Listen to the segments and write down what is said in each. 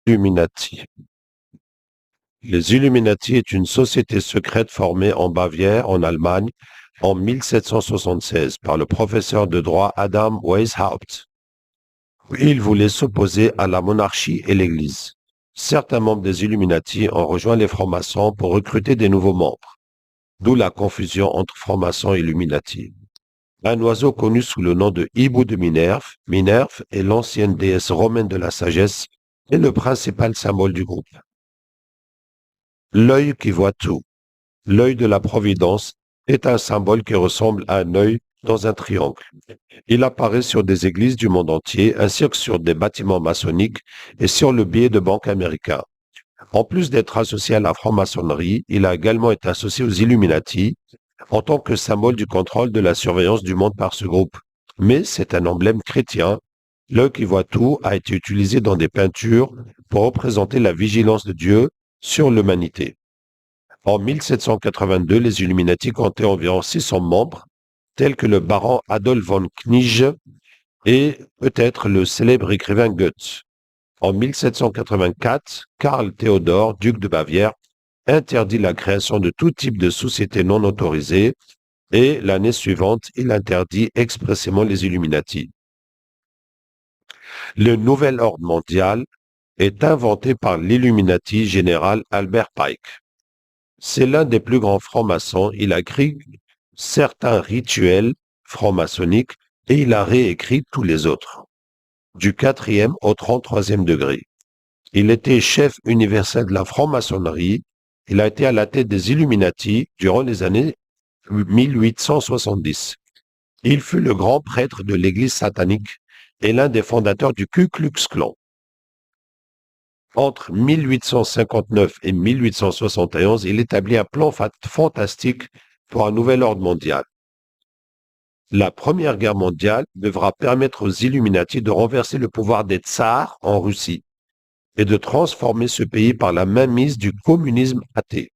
Illuminati. Les Illuminati est une société secrète formée en Bavière, en Allemagne, en 1776 par le professeur de droit Adam Weishaupt. Il voulait s'opposer à la monarchie et l'Église. Certains membres des Illuminati ont rejoint les francs-maçons pour recruter des nouveaux membres, d'où la confusion entre francs-maçons et Illuminati. Un oiseau connu sous le nom de hibou de Minerve, Minerve est l'ancienne déesse romaine de la sagesse et le principal symbole du groupe. L'œil qui voit tout. L'œil de la providence est un symbole qui ressemble à un œil dans un triangle. Il apparaît sur des églises du monde entier ainsi que sur des bâtiments maçonniques et sur le billet de banque américain. En plus d'être associé à la franc-maçonnerie, il a également été associé aux Illuminati en tant que symbole du contrôle de la surveillance du monde par ce groupe. Mais c'est un emblème chrétien. L'œil qui voit tout a été utilisé dans des peintures pour représenter la vigilance de Dieu sur l'humanité. En 1782, les Illuminati comptaient environ 600 membres, tels que le baron Adolf von Knigge et peut-être le célèbre écrivain Goethe. En 1784, Karl Theodor, duc de Bavière, interdit la création de tout type de société non autorisée et l'année suivante, il interdit expressément les Illuminati. Le nouvel ordre mondial est inventé par l'Illuminati général Albert Pike. C'est l'un des plus grands francs-maçons. Il a écrit certains rituels francs-maçonniques et il a réécrit tous les autres, du 4e au 33e degré. Il était chef universel de la franc-maçonnerie. Il a été à la tête des Illuminati durant les années 1870. Il fut le grand prêtre de l'Église satanique et l'un des fondateurs du Ku Klux Klan. Entre 1859 et 1871, il établit un plan fantastique pour un nouvel ordre mondial. La Première Guerre mondiale devra permettre aux Illuminati de renverser le pouvoir des tsars en Russie et de transformer ce pays par la mainmise du communisme athée.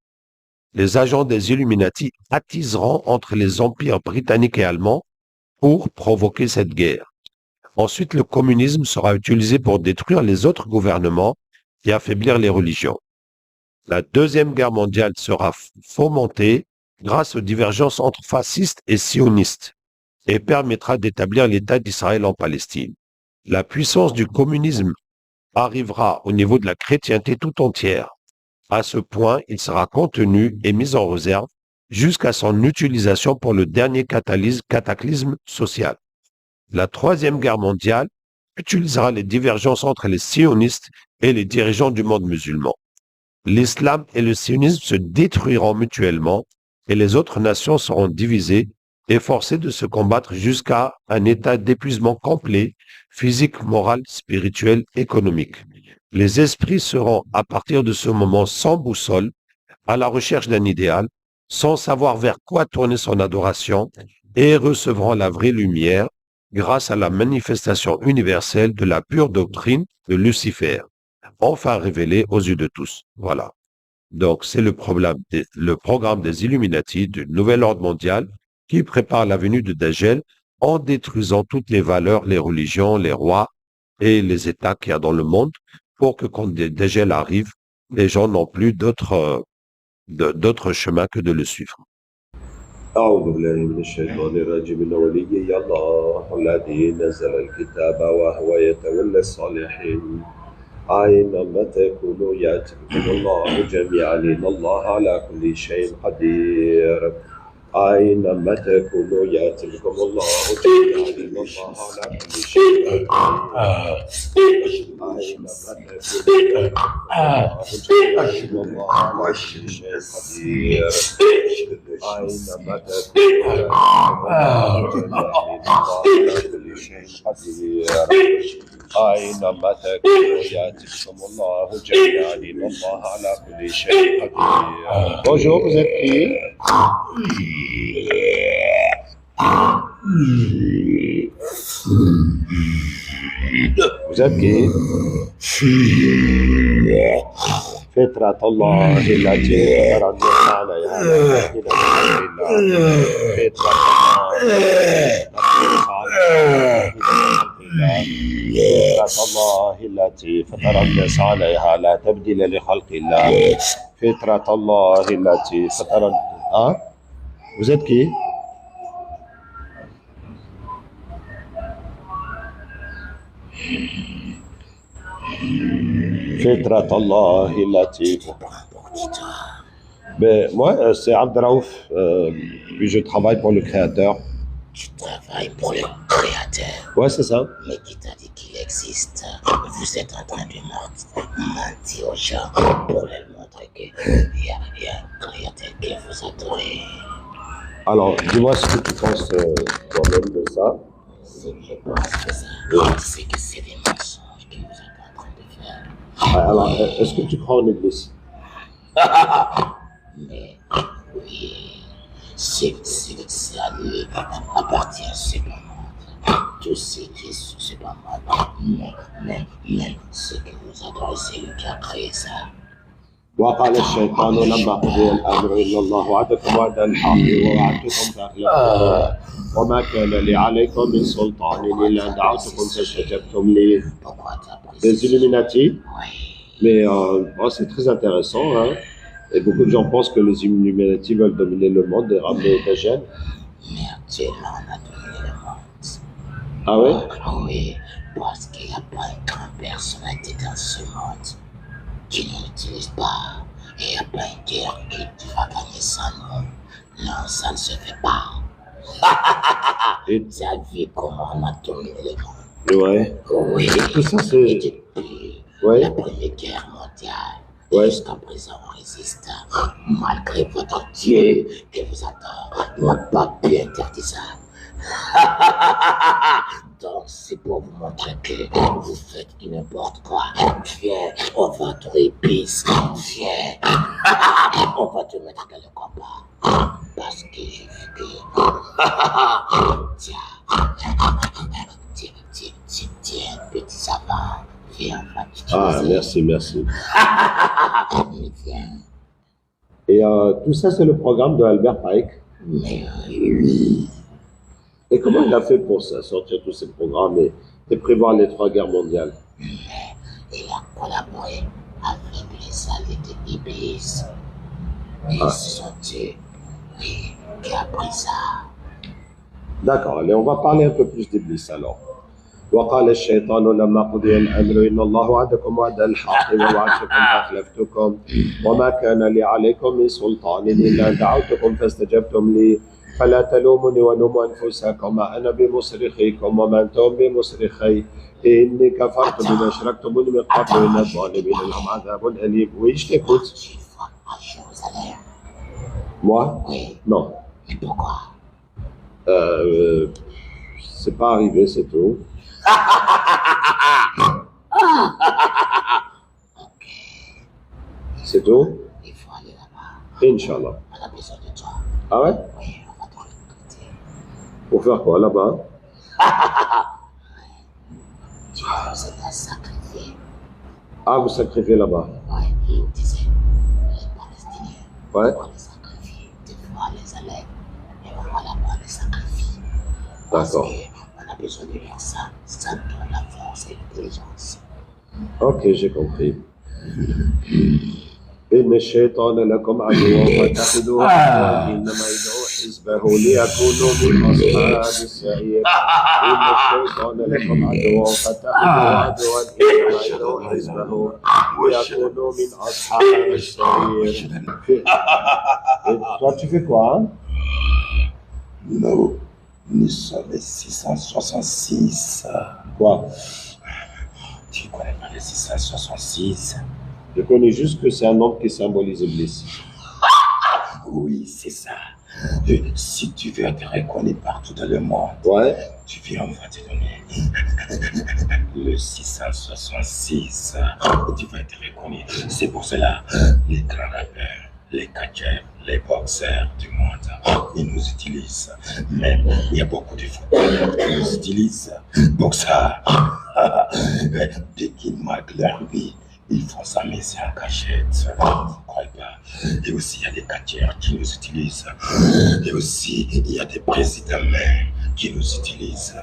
Les agents des Illuminati attiseront entre les empires britanniques et allemands pour provoquer cette guerre. Ensuite, le communisme sera utilisé pour détruire les autres gouvernements et affaiblir les religions. La Deuxième Guerre mondiale sera fomentée grâce aux divergences entre fascistes et sionistes et permettra d'établir l'État d'Israël en Palestine. La puissance du communisme arrivera au niveau de la chrétienté tout entière. À ce point, il sera contenu et mis en réserve jusqu'à son utilisation pour le dernier cataclysme social. La Troisième Guerre mondiale utilisera les divergences entre les sionistes et les dirigeants du monde musulman. L'islam et le sionisme se détruiront mutuellement et les autres nations seront divisées et forcées de se combattre jusqu'à un état d'épuisement complet, physique, moral, spirituel, économique. Les esprits seront à partir de ce moment sans boussole, à la recherche d'un idéal, sans savoir vers quoi tourner son adoration et recevront la vraie lumière grâce à la manifestation universelle de la pure doctrine de Lucifer, enfin révélée aux yeux de tous. Voilà. Donc, c'est le programme des Illuminati du nouvel ordre mondial qui prépare la venue de Dajjal en détruisant toutes les valeurs, les religions, les rois et les États qu'il y a dans le monde pour que quand Dajjal arrive, les gens n'ont plus d'autre chemin que de le suivre. أعوذ بالله من الشيطان الرجيم إن وليي الله الذي نزل الكتاب وهو يتولى الصالحين أينما تكونوا يأتي بكم الله جميعا إن الله على كل شيء قدير أينما تكونوا يأتي بكم الله جميعا إن الله على كل شيء قدير أينما تكونوا إن الله على كل شيء قدير أينما تكونوا أينما تكونوا يأتي بكم الله جميعا إن الله على كل شيء قدير. Bonjour, vous êtes qui? Vous êtes qui? فطرة الله التي فطرنا عليها فطرة الله الله فطرة الله التي فطر الناس عليها لا تبديل لخلق الله فطرة الله التي فطر Vous êtes qui? فطرة الله التي Ben, moi, c'est Abdraouf, puis je travaille pour le créateur. Tu travailles pour le créateur. Ouais, c'est ça. Mais qui t'a dit qu'il existe? Vous êtes en train de mentir aux gens pour leur montrer qu'il y a un créateur qui vous adore. Alors, dis-moi ce que tu penses toi-même de ça. Je pense que ça, c'est que c'est des mensonges que vous êtes en train de faire. Alors, est-ce que tu crois en Église? Mais oui, c'est à lui appartient, c'est pas moi. Tout ce qui c'est pas moi. Mais ce que vous adorez, c'est lui qui a créé ça. وقال الشيطان لما قضي الامر ان الله وعدكم وعد الحق ووعدتكم فاخلفتكم وما كان لي عليكم من سلطان الا ان دعوتكم فاستجبتم لي. Les Illuminati, mais c'est très intéressant, hein. Et beaucoup de gens pensent que les Illuminati veulent dominer le monde et ramener des gènes. Mais actuellement, on a dominé le monde. Ah ouais? Oui, parce qu'il n'y a pas une grande personnalité dans ce monde qui ne l'utilise pas. Et il n'y a pas une guerre qui va gagner sans nous. Non, ça ne se fait pas. Et Tu as vu comment on a dominé le monde. ouais. Oui, Tout ça, c'est. et depuis Ouais. la Première Guerre mondiale, Ouais. jusqu'à présent, on résiste. Malgré votre Dieu qui vous adore, il n'a pas pu interdire ça. Donc, c'est pour vous montrer que vous faites n'importe quoi. Viens, on va te épice. Viens, on va te mettre dans le combat. Parce que j'ai vu que. Tiens, petit savant. Viens, on va t'utiliser. Merci. Viens. Et tout ça, c'est le programme de Albert Pike. Mais oui. Et comment il a fait pour ça, sortir tous ces programmes et prévoir les 3 guerres mondiales? Il a collaboré avec les alliés de l'Iblis. Et ce sont eux, oui, qui a pris ça. D'accord, allez, on va parler un peu plus d'Iblis alors. وقال الشيطان لما قضي الأمر إن الله وعدكم وعد الحق ووعدتكم فأخلفتكم وما كان لي عليكم من سلطان إلا أن دعوتكم فاستجبتم لي فلا تلوموني ولوموا أنفسكم أنا بمصرخيكم وما أنتم بمصرخي إني كفرت بما أشركتموني من قبل إن الظالمين لهم عذاب أليم. Oui, je t'écoute. Tu vas à Jérusalem. Moi? Oui. Non. Et pourquoi? C'est pas arrivé, c'est tout. Ok. C'est tout? Il faut aller là-bas. Inch'Allah. On a besoin de toi. Ah ouais? Oui, on va te recruter. Pour faire quoi là-bas? Tu vas nous sacrifier. Ah, vous sacrifiez là-bas? Oui, il disait, les Palestiniens, Ouais. on les sacrifie, des fois les allait, et on va là-bas les sacrifier. Parce D'accord. qu'on a besoin de faire ça, ça donne la force et l'intelligence. Ok, j'ai compris. إن الشيطان لكم عدو فاتخذوه عدوا إنما يدعو حزبه ليكونوا من أصحاب السعير. إن الشيطان لكم عدو فاتخذوه عدوا إنما يدعو حزبه ليكونوا من أصحاب السعير. Toi, tu fais quoi, hein? Nous sommes les 666. Quoi? Tu connais pas les 666? Je connais juste que c'est un nombre qui symbolise Iblis. Oui, c'est ça. Si tu veux être reconnu partout dans le monde, Ouais. tu viens, on va te donner le 666. Tu vas être reconnu. C'est pour cela, les grands rappeurs, les catcheurs, les boxeurs du monde, ils nous utilisent. Même, il y a beaucoup de footballeurs qui nous utilisent pour ça. Dès qu'ils marquent leur vie, ils font ça, mais c'est en cachette. Vous ne croyez pas? Et aussi, il y a des catcheurs qui nous utilisent. Et aussi, il y a des présidents même qui nous utilisent.